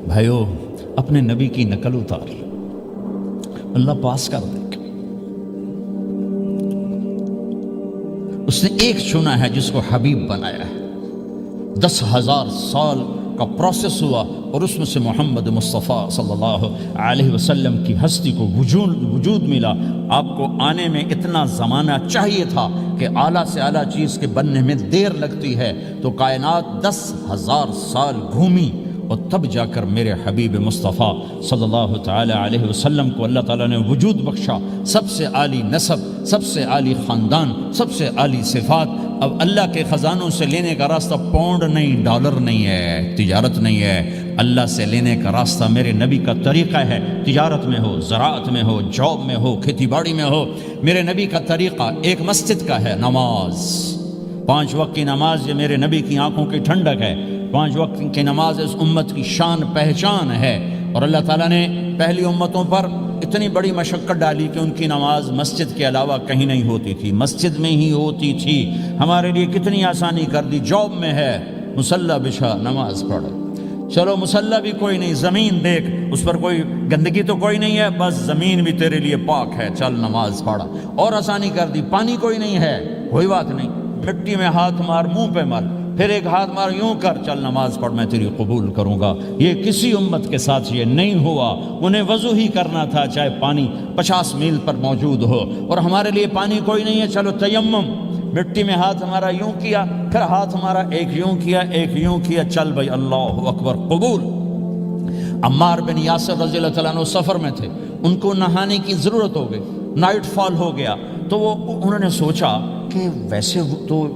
بھائیو اپنے نبی کی نقل اتار، اللہ پاس کر دے گا۔ اس نے ایک چنا ہے جس کو حبیب بنایا ہے، 10,000 سال کا پروسیس ہوا اور اس میں سے محمد مصطفیٰ صلی اللہ علیہ وسلم کی ہستی کو وجود ملا۔ آپ کو آنے میں اتنا زمانہ چاہیے تھا کہ اعلیٰ سے اعلیٰ چیز کے بننے میں دیر لگتی ہے، تو کائنات 10,000 سال گھومی اور تب جا کر میرے حبیب مصطفیٰ صلی اللہ تعالی علیہ وسلم کو اللہ تعالیٰ نے وجود بخشا، سب سے عالی نسب، سب سے عالی خاندان، سب سے عالی صفات۔ اب اللہ کے خزانوں سے لینے کا راستہ پاؤنڈ نہیں، ڈالر نہیں ہے، تجارت نہیں ہے، اللہ سے لینے کا راستہ میرے نبی کا طریقہ ہے۔ تجارت میں ہو، زراعت میں ہو، جاب میں ہو، کھیتی باڑی میں ہو، میرے نبی کا طریقہ ایک مسجد کا ہے، نماز، 5 وقت کی نماز، یہ میرے نبی کی آنکھوں کی ٹھنڈک ہے۔ 5 وقت کی نماز اس امت کی شان پہچان ہے، اور اللہ تعالیٰ نے پہلی امتوں پر اتنی بڑی مشقت ڈالی کہ ان کی نماز مسجد کے علاوہ کہیں نہیں ہوتی تھی، مسجد میں ہی ہوتی تھی۔ ہمارے لیے کتنی آسانی کر دی، جاب میں ہے مصلی بچھا نماز پڑھ، چلو مصلی بھی کوئی نہیں، زمین دیکھ اس پر کوئی گندگی تو کوئی نہیں ہے، بس زمین بھی تیرے لیے پاک ہے، چل نماز پڑھ۔ اور آسانی کر دی، پانی کوئی نہیں ہے، کوئی بات نہیں، مٹی میں ہاتھ مار، منہ پہ مار، پھر ایک ہاتھ مار، یوں کر، چل نماز پڑھ، میں تیری قبول کروں گا۔ یہ کسی امت کے ساتھ یہ نہیں ہوا، انہیں وضو ہی کرنا تھا چاہے پانی 50 میل پر موجود ہو، اور ہمارے لیے پانی کوئی نہیں ہے، چلو تیمم، مٹی میں ہاتھ ہمارا یوں کیا، پھر ہاتھ ہمارا ایک یوں کیا، ایک یوں کیا، چل بھائی اللہ اکبر قبول۔ عمار بن یاسر رضی اللہ تعالیٰ عنہ سفر میں تھے، ان کو نہانے کی ضرورت ہو گئی، نائٹ فال ہو گیا، تو انہوں نے سوچا کہ ویسے تو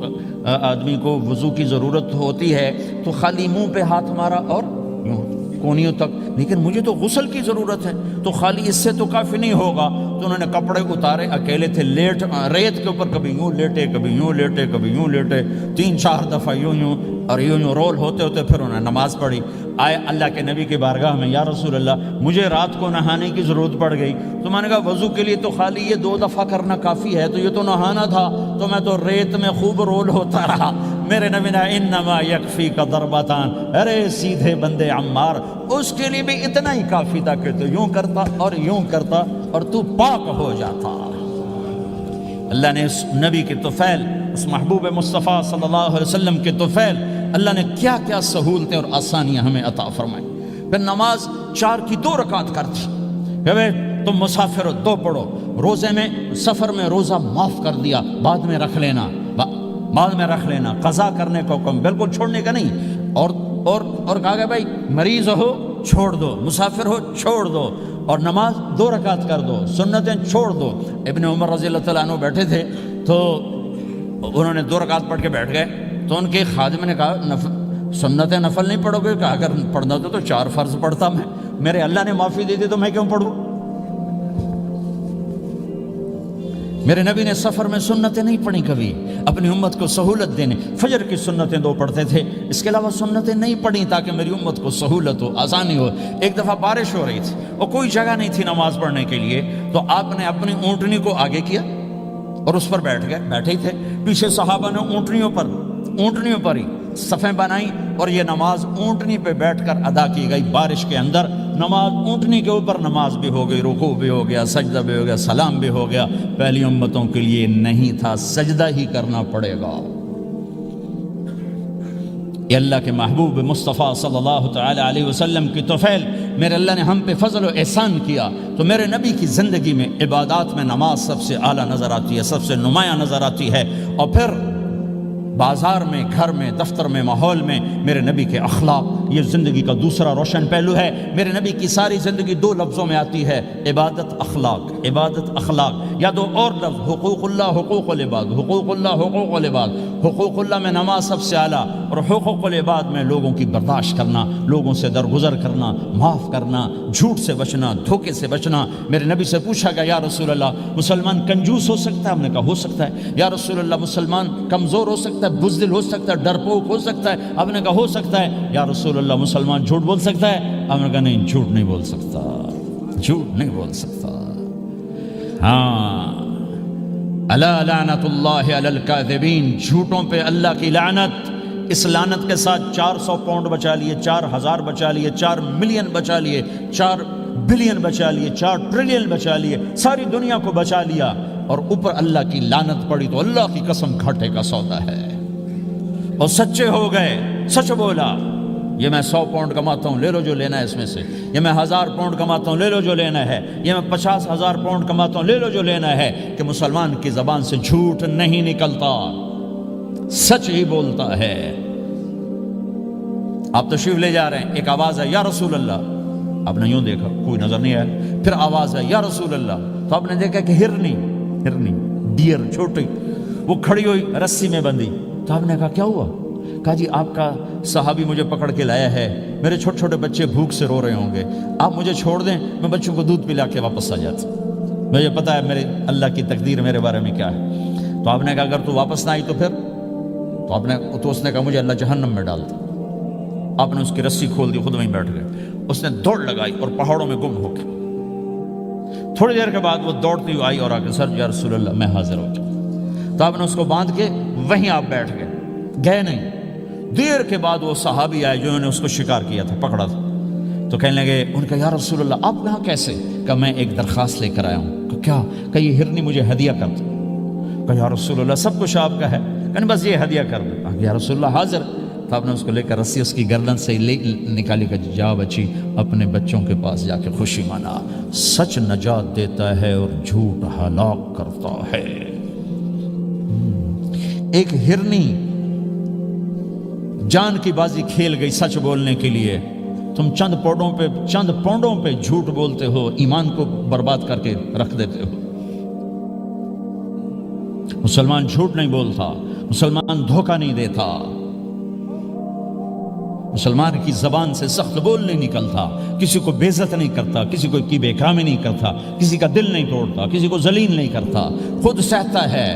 آدمی کو وضو کی ضرورت ہوتی ہے تو خالی منہ پہ ہاتھ مارا اور کونیوں تک، لیکن مجھے تو غسل کی ضرورت ہے، تو خالی اس سے تو کافی نہیں ہوگا، تو انہوں نے کپڑے اتارے، اکیلے تھے، ریت کے اوپر کبھی یوں لیٹے، کبھی یوں لیٹے، کبھی یوں لیٹے، 3-4 دفعہ یوں اور یوں رول ہوتے ہوتے پھر انہوں نے نماز پڑھی۔ آئے اللہ کے نبی کی بارگاہ میں، یا رسول اللہ مجھے رات کو نہانے کی ضرورت پڑ گئی، تو میں نے کہا وضو کے لیے تو خالی یہ 2 دفعہ کرنا کافی ہے، تو یہ تو نہانا تھا، تو میں تو ریت میں خوب رول ہوتا رہا۔ میرے نبی نے انما یکفیک ضربتان، ارے سیدھے بندے عمار، اس کے لیے بھی اتنا ہی کافی تھا کہ تو یوں کرتا اور یوں کرتا اور تو پاک ہو جاتا۔ اللہ نے اس نبی کے طفیل، اس محبوب مصطفیٰ صلی اللہ علیہ وسلم کے طفیل، اللہ نے کیا کیا سہولتیں اور آسانیاں ہمیں عطا فرمائیں۔ پھر نماز 4 کی 2 رکعت کر دی، کہ تم مسافر ہو 2 پڑھو، روزے میں سفر میں روزہ معاف کر دیا، بعد میں رکھ لینا، بعد میں رکھ لینا، قضا کرنے کو حکم، بالکل چھوڑنے کا نہیں، اور کہا کہ بھائی مریض ہو چھوڑ دو، مسافر ہو چھوڑ دو، اور نماز 2 رکعت کر دو، سنتیں چھوڑ دو۔ ابن عمر رضی اللہ تعالیٰ عنہ بیٹھے تھے تو انہوں نے 2 رکعت پڑھ کے بیٹھ گئے، تو ان کے خادم نے کہا سنتیں نفل نہیں پڑھو گے؟ کہا اگر پڑھنا تو 4 فرض پڑھتا میں، میرے اللہ نے معافی دے دی تو میں کیوں پڑھوں؟ میرے نبی نے سفر میں سنتیں نہیں پڑھی کبھی، اپنی امت کو سہولت دینے، فجر کی سنتیں 2 پڑھتے تھے، اس کے علاوہ سنتیں نہیں پڑھی تاکہ میری امت کو سہولت ہو، آسانی ہو۔ ایک دفعہ بارش ہو رہی تھی اور کوئی جگہ نہیں تھی نماز پڑھنے کے لیے، تو آپ نے اپنی اونٹنی کو آگے کیا اور اس پر بیٹھ گئے، بیٹھے ہی تھے، پیچھے صحابہ نے اونٹنیوں پر ہی صفیں بنائیں، اور یہ نماز اونٹنی پہ بیٹھ کر ادا کی گئی بارش کے اندر۔ نماز اونٹنی کے اوپر نماز بھی ہو گئی، رکوع بھی ہو گیا، سجدہ بھی ہو گیا، سلام بھی ہو گیا۔ پہلی امتوں کے لیے نہیں تھا، سجدہ ہی کرنا پڑے گا۔ یہ اللہ کے محبوب مصطفیٰ صلی اللہ تعالی علیہ وسلم کی طفیل، میرے اللہ نے ہم پہ فضل و احسان کیا، تو میرے نبی کی زندگی میں عبادات میں نماز سب سے اعلیٰ نظر آتی ہے، سب سے نمایاں نظر آتی ہے، اور پھر بازار میں، گھر میں، دفتر میں، ماحول میں میرے نبی کے اخلاق، یہ زندگی کا دوسرا روشن پہلو ہے۔ میرے نبی کی ساری زندگی 2 لفظوں میں آتی ہے، عبادت اخلاق، عبادت اخلاق، یا 2 اور لفظ، حقوق اللہ، حقوق العباد، حقوق اللہ، حقوق العباد۔ حقوق اللہ میں نماز سب سے اعلیٰ، اور حقوق العباد میں لوگوں کی برداشت کرنا، لوگوں سے درگزر کرنا، معاف کرنا، جھوٹ سے بچنا، دھوکے سے بچنا۔ میرے نبی سے پوچھا گیا یا رسول اللہ مسلمان کنجوس ہو سکتا ہے؟ ہم نے کہا ہو سکتا ہے۔ یا رسول اللہ مسلمان کمزور ہو سکتا ہے، بزدل ہو سکتا ہے، ڈرپوک ہو سکتا ہے؟ آپ نے کہا ہو سکتا ہے۔ یا رسول اللہ مسلمان جھوٹ بول سکتا ہے؟ آپ نے کہا نہیں، جھوٹ نہیں بول سکتا، جھوٹ نہیں بول سکتا۔ ہاں، الا لعنت اللہ علی الکاذبین، جھوٹوں پہ اللہ کی لعنت۔ اس لعنت کے ساتھ 400 پاؤنڈ بچا لیے، 4000 بچا لیے، 4 ملین بچا لیے، 4 بلین بچا لیے، 4 ٹریلین بچا لیے، ساری دنیا کو بچا لیا، اور اوپر اللہ کی لعنت پڑی تو اللہ کی قسم گھاٹے کا سودا ہے۔ اور سچے ہو گئے، سچ بولا، یہ میں 100 پاؤنڈ کماتا ہوں، لے لو جو لینا ہے اس میں سے، یہ میں 1000 پاؤنڈ کماتا ہوں، لے لو جو لینا ہے، یہ میں 50,000 پاؤنڈ کماتا ہوں، لے لو جو لینا ہے، کہ مسلمان کی زبان سے جھوٹ نہیں نکلتا، سچ ہی بولتا ہے۔ آپ تشریف لے جا رہے ہیں، ایک آواز ہے یا رسول اللہ، آپ نے یوں دیکھا کوئی نظر نہیں آیا، پھر آواز ہے یا رسول اللہ، تو آپ نے دیکھا کہ ہرنی ڈیر چھوٹی وہ کھڑی ہوئی رسی میں بندھی، تو آپ نے کہا کیا ہوا؟ کہا جی آپ کا صحابی مجھے پکڑ کے لایا ہے، میرے چھوٹے چھوٹے بچے بھوک سے رو رہے ہوں گے، آپ مجھے چھوڑ دیں، میں بچوں کو دودھ پلا کے واپس آ جاتا، مجھے پتا ہے میرے اللہ کی تقدیر میرے بارے میں کیا ہے۔ تو آپ نے کہا اگر تو واپس نہ آئی تو پھر؟ تو اس نے کہا مجھے اللہ جہنم میں ڈال دے۔ آپ نے اس کی رسی کھول دی، خود وہیں بیٹھ گئے، اس نے دوڑ لگائی اور پہاڑوں میں گم ہو گئی۔ تھوڑی دیر کے بعد وہ دوڑتی ہوئی آئی اور آ کے سر یا رسول اللہ میں حاضر ہو گیا، تو آپ نے اس کو باندھ کے وہیں آپ بیٹھ گئے نہیں۔ دیر کے بعد وہ صحابی آئے جنہوں نے اس کو شکار کیا تھا، پکڑا تھا، تو کہنے لگے، ان کا یا رسول اللہ آپ یہاں کیسے؟ کہ میں ایک درخواست لے کر آیا ہوں۔ کہ کیا؟ کہ یہ ہرنی مجھے ہدیہ کر دو۔ کہ یا رسول اللہ سب کچھ آپ کا ہے، کہ بس یہ ہدیہ کر دو۔ کہ یا رسول اللہ حاضر۔ تو آپ نے اس کو لے کر رسی اس کی گردن سے نکالی، کہ جا بچی اپنے بچوں کے پاس جا کے خوشی منا، سچ نجات دیتا ہے اور جھوٹ ہلاک کرتا ہے۔ ایک ہرنی جان کی بازی کھیل گئی سچ بولنے کے لیے، تم چند پونڈوں پہ جھوٹ بولتے ہو، ایمان کو برباد کر کے رکھ دیتے ہو۔ مسلمان جھوٹ نہیں بولتا، مسلمان دھوکہ نہیں دیتا، مسلمان کی زبان سے سخت بول نہیں نکلتا، کسی کو بے عزت نہیں کرتا، کسی کو کی بے اکرامی نہیں کرتا، کسی کا دل نہیں توڑتا، کسی کو ذلیل نہیں کرتا، خود سہتا ہے،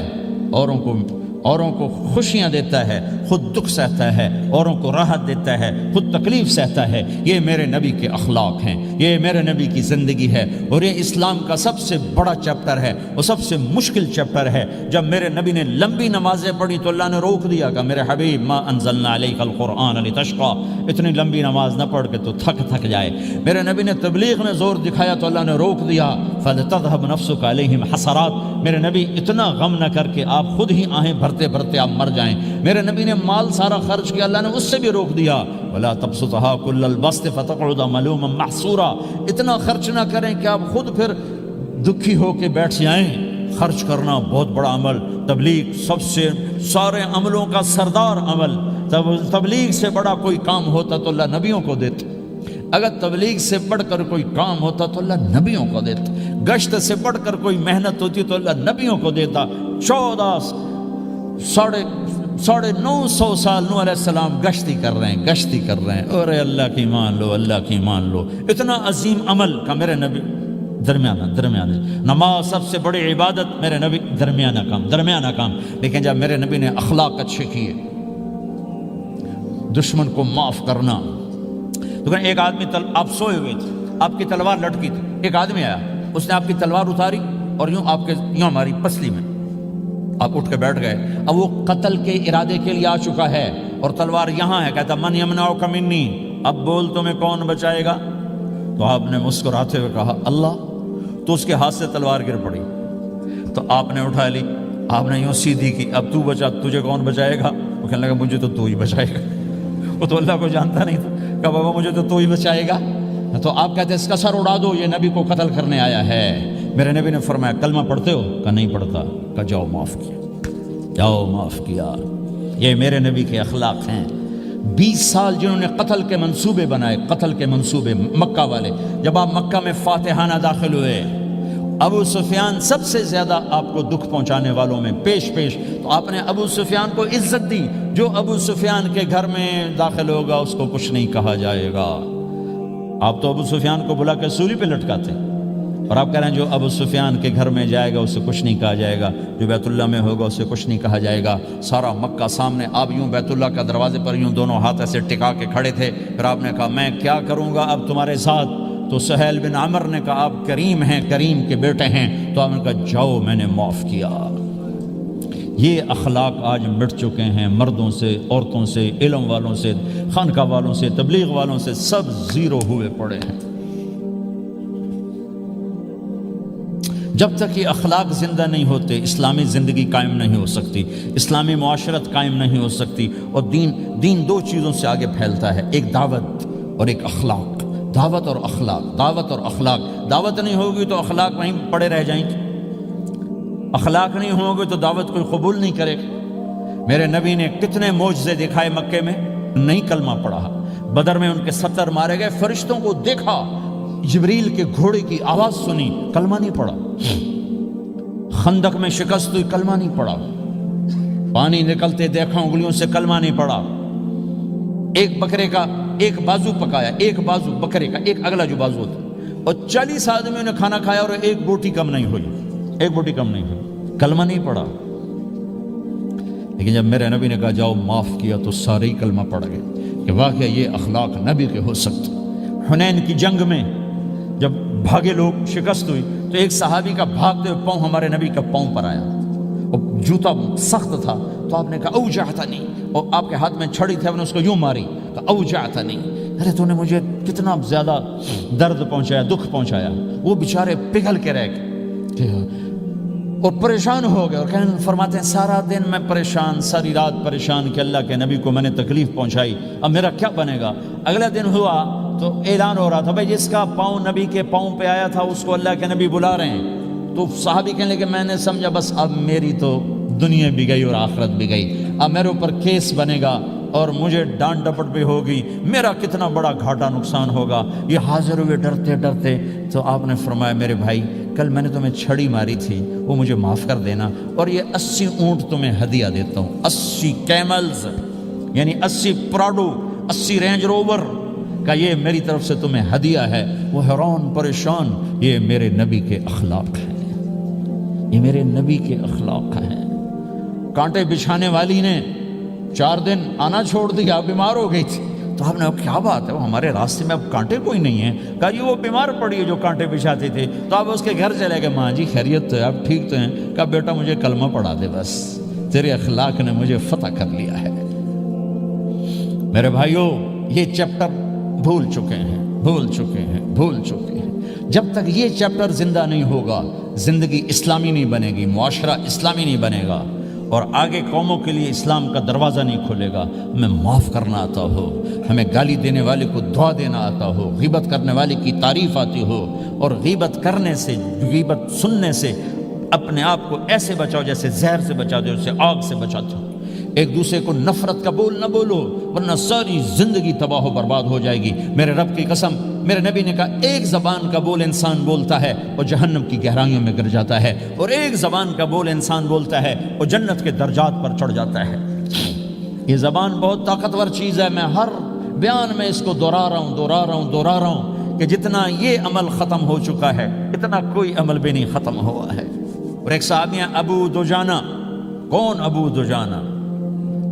اوروں کو خوشیاں دیتا ہے، خود دکھ سہتا ہے، اوروں کو راحت دیتا ہے، خود تکلیف سہتا ہے۔ یہ میرے نبی کے اخلاق ہیں، یہ میرے نبی کی زندگی ہے، اور یہ اسلام کا سب سے بڑا چیپٹر ہے اور سب سے مشکل چیپٹر ہے۔ جب میرے نبی نے لمبی نمازیں پڑھی تو اللہ نے روک دیا کہ میرے حبیب ما انزلنا علیک القرآن لتشقى، اتنی لمبی نماز نہ پڑھ کے تو تھک جائے۔ میرے نبی نے تبلیغ میں زور دکھایا تو اللہ نے روک دیا، فلتذهب نفسك علیہم حسرات، میرے نبی اتنا غم نہ کر کے آپ خود ہی آہیں بھرتے آپ مر جائیں۔ میرے نبی نے مال سارا خرچ کیا، اللہ نے اس سے بھی روک دیا، ولا تبسطها كل البسط فتقعد ملوما محسورا، اتنا خرچ نہ کریں کہ آپ خود پھر دکھی ہو کے بیٹھ جائیں۔ خرچ کرنا بہت بڑا عمل، تبلیغ سب سے سارے عملوں کا سردار عمل، تبلیغ سے بڑا کوئی کام ہوتا تو اللہ نبیوں کو دیتا، اگر تبلیغ سے بڑھ کر کوئی کام ہوتا تو اللہ نبیوں کو دیتا، گشت سے بڑھ کر کوئی محنت ہوتی تو اللہ نبیوں کو دیتا۔ 950 سال نوح علیہ السلام گشتی کر رہے ہیں، اور اللہ کی مان لو، اتنا عظیم عمل کا میرے نبی درمیانہ نماز سب سے بڑی عبادت، میرے نبی درمیانہ کام، لیکن جب میرے نبی نے اخلاق اچھے کیے، دشمن کو معاف کرنا۔ تو ایک آدمی آپ سوئے ہوئے تھے، آپ کی تلوار لٹکی تھی، ایک آدمی آیا، اس نے آپ کی تلوار اتاری اور یوں ہماری پسلی میں، آپ اٹھ کے بیٹھ گئے۔ اب وہ قتل کے ارادے کے لیے آ چکا ہے اور تلوار یہاں ہے، کہتا من یمنعک منی، اب بول تمہیں کون بچائے گا؟ تو آپ نے مسکراتے ہوئے کہا اللہ، تو اس کے ہاتھ سے تلوار گر پڑی، تو آپ نے اٹھا لی، آپ نے یوں سیدھی کی، اب تو بچا، تجھے کون بچائے گا؟ وہ کہنے لگا مجھے تو ہی بچائے گا، وہ تو اللہ کو جانتا نہیں تھا، کہا بابا مجھے تو ہی بچائے گا۔ تو آپ کہتے ہیں اس کا سر اڑا دو، یہ نبی کو قتل کرنے آیا ہے۔ میرے نبی نے فرمایا کلمہ پڑھتے ہو؟ کہا نہیں پڑھتا۔ کہا جاؤ معاف کیا۔ یہ میرے نبی کے اخلاق ہیں۔ 20 سال جنہوں نے قتل کے منصوبے بنائے، مکہ والے، جب آپ مکہ میں فاتحانہ داخل ہوئے، ابو سفیان سب سے زیادہ آپ کو دکھ پہنچانے والوں میں پیش، تو آپ نے ابو سفیان کو عزت دی۔ جو ابو سفیان کے گھر میں داخل ہوگا اس کو کچھ نہیں کہا جائے گا۔ آپ تو ابو سفیان کو بلا کے سولی پہ لٹکاتے، اور آپ کہہ رہے ہیں جو ابو سفیان کے گھر میں جائے گا اسے کچھ نہیں کہا جائے گا، جو بیت اللہ میں ہوگا اسے کچھ نہیں کہا جائے گا۔ سارا مکہ سامنے، آپ یوں بیت اللہ کا دروازے پر یوں دونوں ہاتھ ایسے ٹکا کے کھڑے تھے۔ پھر آپ نے کہا میں کیا کروں گا اب تمہارے ساتھ؟ تو سہیل بن عمر نے کہا آپ کریم ہیں، کریم کے بیٹے ہیں، تو آپ نے کہا جاؤ میں نے معاف کیا۔ یہ اخلاق آج مٹ چکے ہیں، مردوں سے، عورتوں سے، علم والوں سے، خانقاہ والوں سے، تبلیغ والوں سے، سب زیرو ہوئے پڑے ہیں۔ جب تک یہ اخلاق زندہ نہیں ہوتے، اسلامی زندگی قائم نہیں ہو سکتی، اسلامی معاشرت قائم نہیں ہو سکتی، اور دین دو چیزوں سے آگے پھیلتا ہے، ایک دعوت اور ایک اخلاق۔ دعوت اور اخلاق، دعوت اور اخلاق۔ دعوت نہیں ہوگی تو اخلاق وہیں پڑے رہ جائیں گے، اخلاق نہیں ہوں گے تو دعوت کوئی قبول نہیں کرے گا۔ میرے نبی نے کتنے معجزے دکھائے مکے میں، نہیں کلمہ پڑھا۔ بدر میں ان کے 70 مارے گئے، فرشتوں کو دیکھا، جبریل کے گھوڑے کی آواز سنی، کلمہ نہیں پڑھا۔ خندق میں شکست ہوئی، کلمہ نہیں پڑھا۔ پانی نکلتے دیکھا انگلیوں سے، کلمہ نہیں پڑھا۔ ایک بکرے کا ایک بازو پکایا، ایک بازو بکرے کا، ایک اگلا جو بازو ہوتا، اور 40 آدمیوں نے کھانا کھایا اور ایک بوٹی کم نہیں ہوئی، ایک بوٹی کم نہیں ہوئی، کلمہ نہیں پڑھا۔ لیکن جب میرے نبی نے کہا جاؤ معاف کیا تو سارے ہی کلمہ پڑھ گئے کہ واقعہ یہ اخلاق نبی کے ہو سکتے۔ حنین کی جنگ میں جب بھاگے لوگ، شکست ہوئی، تو ایک صحابی کا بھاگتے ہوئے پاؤں ہمارے نبی کا پاؤں پر آیا، اور جوتا سخت تھا، تو آپ نے کہا اوجعتنی، اور آپ کے ہاتھ میں چھڑی تھی، آپ نے اس کو یوں ماری، کہا اوجعتنی، ارے تو نے مجھے کتنا زیادہ درد پہنچایا، دکھ پہنچایا۔ وہ بیچارے پگھل کے رہ گئے اور پریشان ہو گئے، اور فرماتے ہیں سارا دن میں پریشان، ساری رات پریشان کہ اللہ کے نبی کو میں نے تکلیف پہنچائی، اب میرا کیا بنے گا۔ اگلا دن ہوا تو اعلان ہو رہا تھا بھائی جس کا پاؤں نبی کے پاؤں پہ آیا تھا اس کو اللہ کے نبی بلا رہے ہیں۔ تو صحابی کہنے لگے میں نے سمجھا بس اب میری تو دنیا بھی گئی اور آخرت بھی گئی، اب میرے اوپر کیس بنے گا اور مجھے ڈانٹ ڈپٹ بھی ہوگی، میرا کتنا بڑا گھاٹا نقصان ہوگا۔ یہ حاضر ہوئے ڈرتے ڈرتے، تو آپ نے فرمایا میرے بھائی کل میں نے تمہیں چھڑی ماری تھی، وہ مجھے معاف کر دینا، اور یہ 80 اونٹ تمہیں ہدیہ دیتا ہوں، 80 کیملز یعنی 80 پراڈو، 80 رینج روور کا یہ میری طرف سے تمہیں ہدیہ ہے۔ وہ حیران پریشان، یہ میرے نبی کے اخلاق ہیں، یہ میرے نبی کے اخلاق ہیں۔ کانٹے بچھانے والی نے 4 دن آنا چھوڑ دیا، بیمار ہو گئی تھی، تو آپ نے کیا بات ہے، وہ ہمارے راستے میں اب کانٹے کوئی نہیں ہیں، کہا جی وہ بیمار پڑی ہے جو کانٹے بچھاتی تھی، تو آپ اس کے گھر چلے گئے، ماں جی خیریت تو ہے، آپ ٹھیک تو ہیں؟ کہا بیٹا مجھے کلمہ پڑھا دے، بس تیرے اخلاق نے مجھے فتح کر لیا ہے۔ میرے بھائیوں یہ چیپٹر بھول چکے ہیں، بھول چکے ہیں، بھول چکے ہیں۔ جب تک یہ چیپٹر زندہ نہیں ہوگا، زندگی اسلامی نہیں بنے گی، معاشرہ اسلامی نہیں بنے گا، اور آگے قوموں کے لیے اسلام کا دروازہ نہیں کھلے گا۔ ہمیں معاف کرنا آتا ہو، ہمیں گالی دینے والے کو دعا دینا آتا ہو، غیبت کرنے والے کی تعریف آتی ہو، اور غیبت کرنے سے، غیبت سننے سے اپنے آپ کو ایسے بچاؤ جیسے زہر سے بچاتے ہو، جیسے آگ سے بچاتے ہو۔ ایک دوسرے کو نفرت کا بول نہ بولو، ورنہ ساری زندگی تباہ و برباد ہو جائے گی۔ میرے رب کی قسم، میرے نبی نے کہا ایک زبان کا بول انسان بولتا ہے اور جہنم کی گہرائیوں میں گر جاتا ہے، اور ایک زبان کا بول انسان بولتا ہے اور جنت کے درجات پر چڑھ جاتا ہے۔ یہ زبان بہت طاقتور چیز ہے، میں ہر بیان میں اس کو دہرا رہا ہوں کہ جتنا یہ عمل ختم ہو چکا ہے اتنا کوئی عمل بھی نہیں ختم ہوا ہے۔ اور ایک صحابی ہیں ابو دجانہ۔ کون ابو دجانہ؟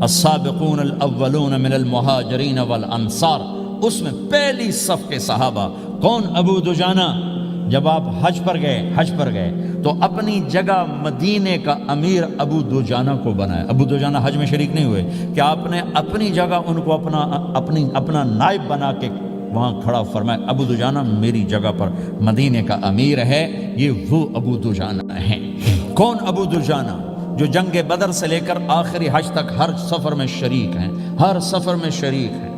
السابقون الاولون من المہاجرین والانصار، اس میں پہلی صف کے صحابہ۔ کون ابو دجانہ؟ جب آپ حج پر گئے تو اپنی جگہ مدینے کا امیر ابو دجانہ کو بنایا۔ ابو دجانہ حج میں شریک نہیں ہوئے کہ آپ نے اپنی جگہ ان کو اپنا نائب بنا کے وہاں کھڑا فرمایا ابو دجانہ میری جگہ پر مدینے کا امیر ہے، یہ وہ ابو دجانہ ہیں۔ کون ابو دجانہ؟ جو جنگ بدر سے لے کر آخری حج تک ہر سفر میں شریک ہیں، ہر سفر میں شریک ہیں۔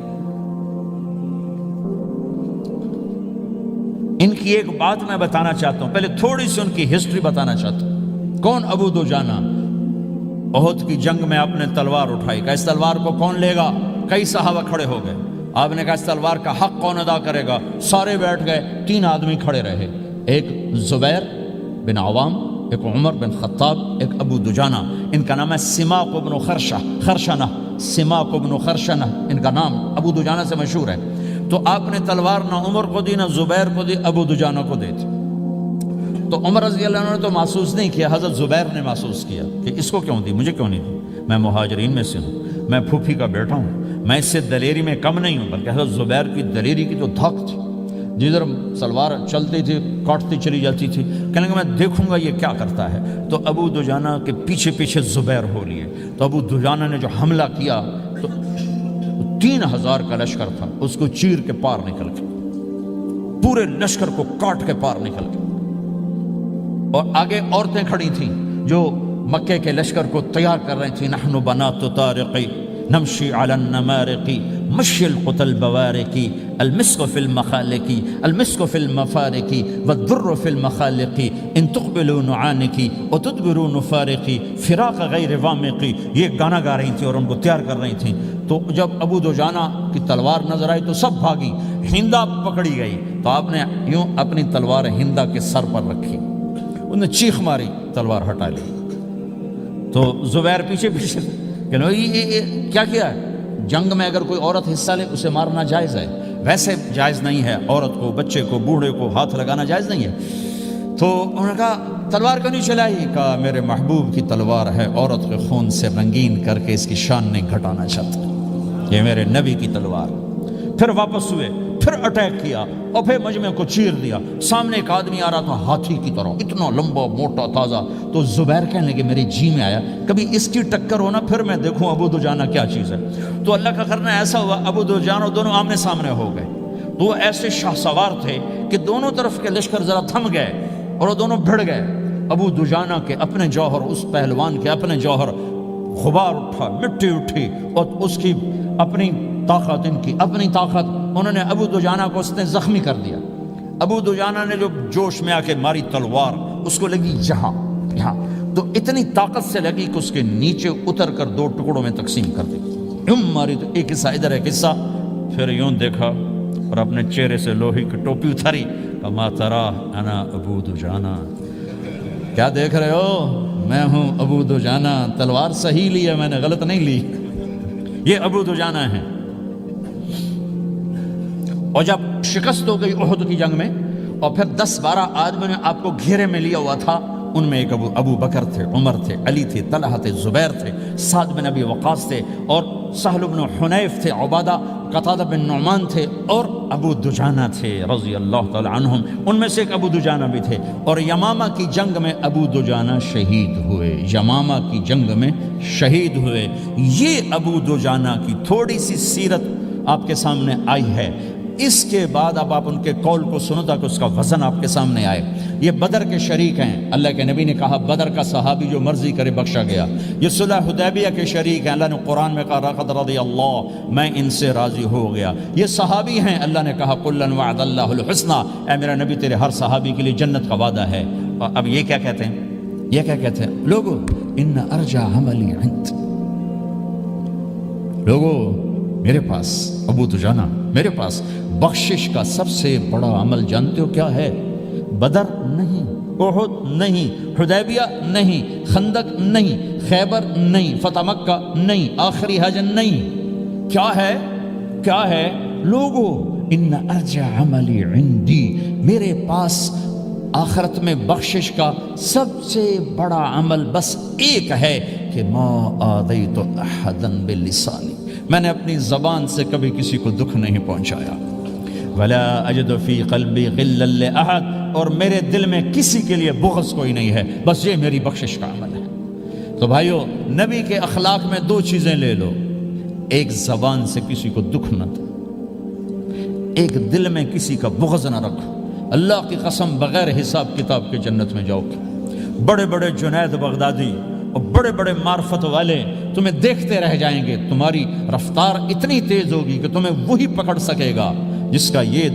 ان کی ایک بات میں بتانا چاہتا ہوں، پہلے تھوڑی سی ان کی ہسٹری بتانا چاہتا ہوں۔ کون ابو دجانہ؟ احد کی جنگ میں آپ نے تلوار اٹھائی، کہا اس تلوار کو کون لے گا؟ کئی صحابہ کھڑے ہو گئے۔ آپ نے کہا اس تلوار کا حق کون ادا کرے گا؟ سارے بیٹھ گئے، 3 آدمی کھڑے رہے، ایک زبیر بن عوام، ایک عمر بن خطاب، ایک ابو دجانہ۔ ان کا نام ہے سماق بن خرشنہ، سماق بن خرشنہ ان کا نام ابو دجانہ سے مشہور ہے۔ تو آپ نے تلوار نہ عمر کو دی، نہ زبیر کو دی، ابو دجانہ کو دے دی۔ تو عمر رضی اللہ عنہ نے تو محسوس نہیں کیا، حضرت زبیر نے محسوس کیا کہ اس کو کیوں دی، مجھے کیوں نہیں دی، میں مہاجرین میں سے ہوں، میں پھوپھی کا بیٹا ہوں، میں اس سے دلیری میں کم نہیں ہوں۔ بلکہ حضرت زبیر کی دلیری کی تو دھک تھی، جدھر سلوار چلتی تھی کاٹتی چلی جاتی تھی، کہنے لگا میں دیکھوں گا یہ کیا کرتا ہے۔ تو ابو دجانہ کے پیچھے پیچھے زبیر ہو لیے، تو ابو دجانہ نے جو حملہ کیا تو 3000 کا لشکر تھا، اس کو چیر کے پار نکل گئے، پورے لشکر کو کاٹ کے پار نکل گئے۔ اور آگے عورتیں کھڑی تھیں جو مکے کے لشکر کو تیار کر رہی تھیں، نحن بنات طارقی نمشی علی النمارقی مشی القتل بوارقی المسک فی المخالقی المسک فی المفارقی والدر فی المخالقی ان تقبلوا نعانقی وتدبروا نفارقی فراق غیر وامقی، یہ گانا گا رہی تھیں اور ان کو تیار کر رہی تھیں۔ تو جب ابو دجانہ کی تلوار نظر آئی تو سب بھاگی، ہندا پکڑی گئی، تو آپ نے یوں اپنی تلوار ہندا کے سر پر رکھی، انہوں نے چیخ ماری، تلوار ہٹا لی۔ تو زبیر پیچھے پیچھے کہ یہ کیا کیا ہے؟ جنگ میں اگر کوئی عورت حصہ لے اسے مارنا جائز ہے، ویسے جائز نہیں ہے، عورت کو، بچے کو، بوڑھے کو ہاتھ لگانا جائز نہیں ہے۔ تو انہوں نے کہا تلوار کیوں نہیں چلائی؟ کہا میرے محبوب کی تلوار ہے، عورت کے خون سے رنگین کر کے اس کی شان نہیں گھٹانا چاہتا، یہ میرے نبی کی تلوار۔ پھر واپس ہوئے، پھر اٹیک کیا اور پھر مجمع کو چیر دیا۔ سامنے ایک آدمی آ رہا تھا ہاتھی کی طرح، اتنا لمبا موٹا تازہ، تو زبیر کہنے لگے میرے جی میں آیا کبھی اس کی ٹکر ہونا پھر میں دیکھوں ابو دجانہ کیا چیز ہے۔ تو اللہ کا کرنا ایسا ہوا ابو دجانہ دونوں آمنے سامنے ہو گئے، تو وہ ایسے شاہ سوار تھے کہ دونوں طرف کے لشکر ذرا تھم گئے اور وہ دونوں بھڑ گئے۔ ابو دجانہ کے اپنے جوہر، اس پہلوان کے اپنے جوہر، غبار اٹھا، مٹی اٹھی، اور اس کی اپنی طاقت، ان کی اپنی طاقت، انہوں نے ابو دجانہ کو اس نے زخمی کر دیا۔ ابو دجانہ نے جو جوش میں آ کے ماری تلوار، اس کو لگی یہاں، تو اتنی طاقت سے لگی کہ اس کے نیچے اتر کر 2 ٹکڑوں میں تقسیم کر دی، یوں ماری تو ایک حصہ ادھر ایک حصہ۔ پھر یوں دیکھا اور اپنے چہرے سے لوہی کی ٹوپی اتاری، کما ترا انا ابو دجانہ، کیا دیکھ رہے ہو؟ میں ہوں ابو دجانہ، تلوار صحیح لی ہے میں نے، غلط نہیں لی، یہ ابو دجانہ ہیں۔ اور جب شکست ہو گئی احد کی جنگ میں، اور پھر 10-12 آدمیوں نے آپ کو گھیرے میں لیا ہوا تھا، ان میں ایک ابو بکر تھے، عمر تھے، علی تھے، طلحہ تھے، زبیر تھے، سعد بن ابی وقاص تھے، اور سہل بن حنیف تھے، عبادہ قتادہ بن نعمان تھے، اور ابو دجانہ تھے رضی اللہ تعالی عنہم، ان میں سے ایک ابو دجانہ بھی تھے۔ اور یمامہ کی جنگ میں ابو دجانہ شہید ہوئے، یمامہ کی جنگ میں شہید ہوئے۔ یہ ابو دجانہ کی تھوڑی سی سیرت آپ کے سامنے آئی ہے۔ اس کے بعد اب آپ ان کے قول کو سنو تاکہ اس کا وزن آپ کے سامنے آئے۔ یہ بدر کے شریک ہیں، اللہ کے نبی نے کہا بدر کا صحابی جو مرضی کرے بخشا گیا۔ یہ صلح حدیبیہ کے شریک ہیں، اللہ نے قرآن میں کہا لقد رضی اللہ، میں ان سے راضی ہو گیا۔ یہ صحابی ہیں، اللہ نے کہا کلا وعد اللہ الحسنی، اے میرا نبی تیرے ہر صحابی کے لیے جنت کا وعدہ ہے۔ اور اب یہ کیا کہتے ہیں؟ یہ کیا کہتے ہیں لوگو؟ ان ارجع عملی عند، لوگو میرے پاس، ابو دجانہ میرے پاس بخشش کا سب سے بڑا عمل جانتے ہو کیا ہے؟ بدر نہیں، احد نہیں، حدیبیہ نہیں، خندق نہیں، خیبر نہیں، فتح مکہ نہیں، آخری حج نہیں، کیا ہے؟ کیا ہے لوگو؟ ان ارجع عملی عندی، میرے پاس آخرت میں بخشش کا سب سے بڑا عمل بس ایک ہے کہ ما آذیت احدا بلسانی، میں نے اپنی زبان سے کبھی کسی کو دکھ نہیں پہنچایا۔ ولا اجد فی قلبی غلا لاحد، اور میرے دل میں کسی کے لیے بغض کوئی نہیں ہے، بس یہ میری بخشش کا عمل ہے۔ تو بھائیو، نبی کے اخلاق میں 2 چیزیں لے لو، ایک زبان سے کسی کو دکھ نہ دو، ایک دل میں کسی کا بغض نہ رکھو۔ اللہ کی قسم بغیر حساب کتاب کے جنت میں جاؤ گے۔ بڑے بڑے جنید بغدادی اور بڑے بڑے معرفت والے تمہیں دیکھتے رہ جائیں گے، تمہاری رفتار اتنی تیز ہوگی کہ تمہیں وہی پکڑ سکے گا جس کا یہ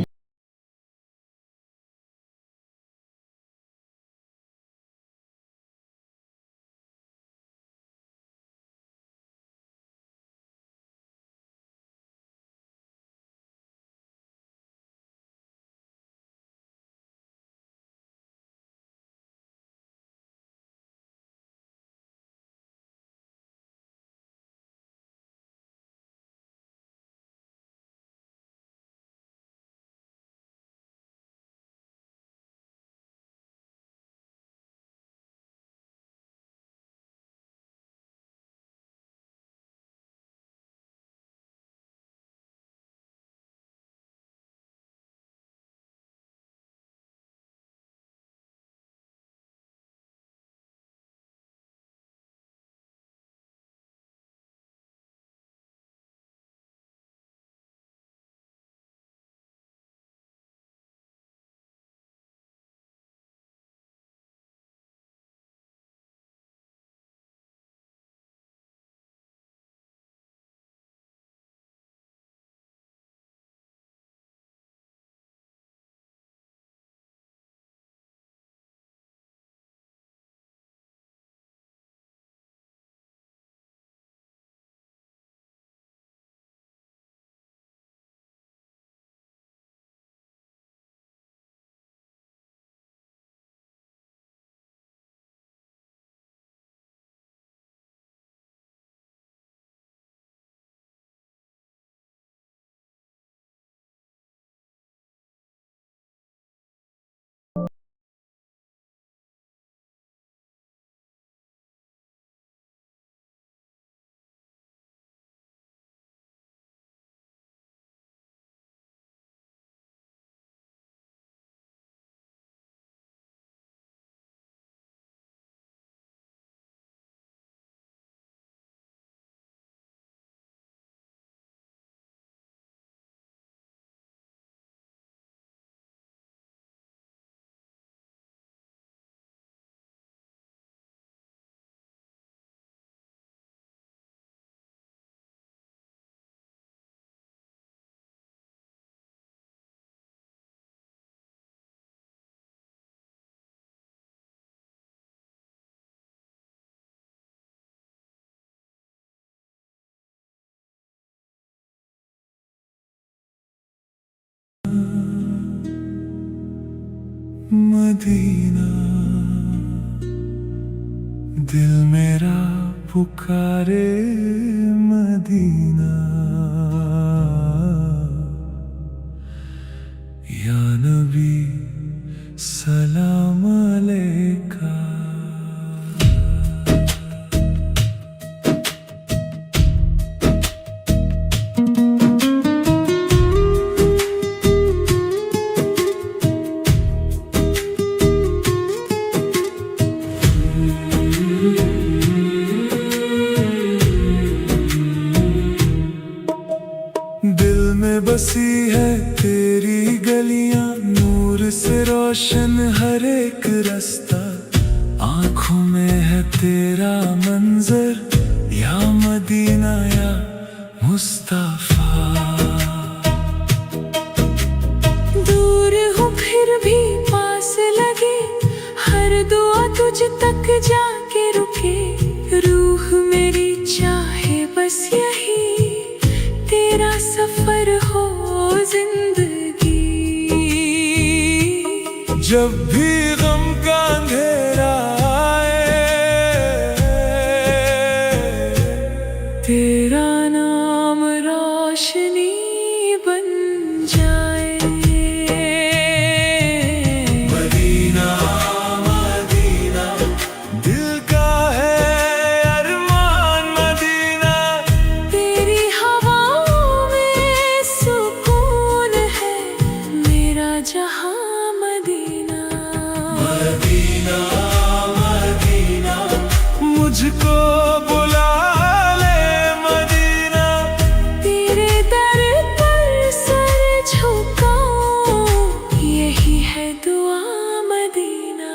مدینہ دل میرا پکارے مدینہ یا نبی سلام علیکہ دل میں بسی ہے تیری گلیاں نور سے روشن ہر ایک رستہ آنکھوں میں ہے تیرا منظر یا مدینہ یا مصطفیٰ دور ہوں پھر بھی پاس لگے ہر دعا تجھ تک جا کے رکے روح میری چاہے بس یہی تیرا سفر ہو زندگی جب بھی غم کا اندھیرا آئے تیرا نام روشنی بن جائے مدینہ مدینہ دل کا ہے ارمان مدینہ تیری ہواؤں میں سکون ہے میرا جہاں مدینہ مدینہ مدینہ مجھ کو بلا لے مدینہ تیرے در پر سر جھکاؤں یہی ہے دعا مدینہ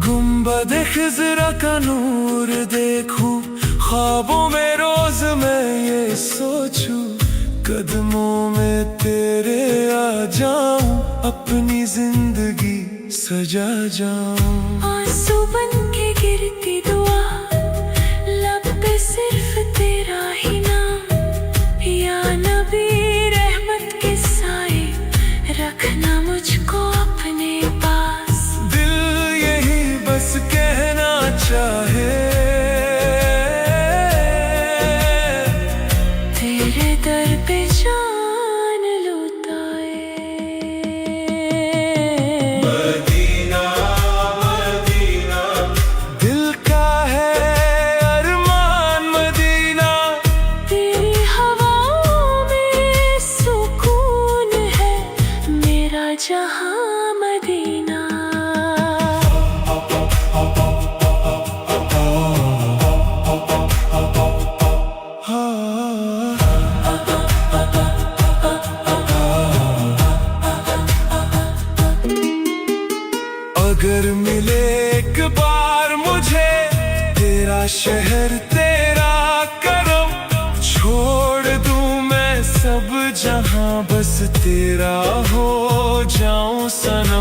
گنبد خضرا کا نور دیکھوں خوابوں میں روز میں یہ سوچوں قدموں میں تیرے آ جاؤں اپنی زندگی سجا جاؤں آنسو بن کے گرتی دعا لب پہ صرف تیرا ہی نام یا نبی رحمت کے سائے رکھنا مجھ کو اپنے پاس دل یہی بس کہنا چاہے تیرے در پہ جان لوٹائے مدینہ مدینہ دل کا ہے ارمان مدینہ تیری ہواؤں میں سکون ہے میرا جہاں مدینہ اگر ملے ایک بار مجھے تیرا شہر تیرا کرم چھوڑ دوں میں سب جہاں بس تیرا ہو جاؤں سنم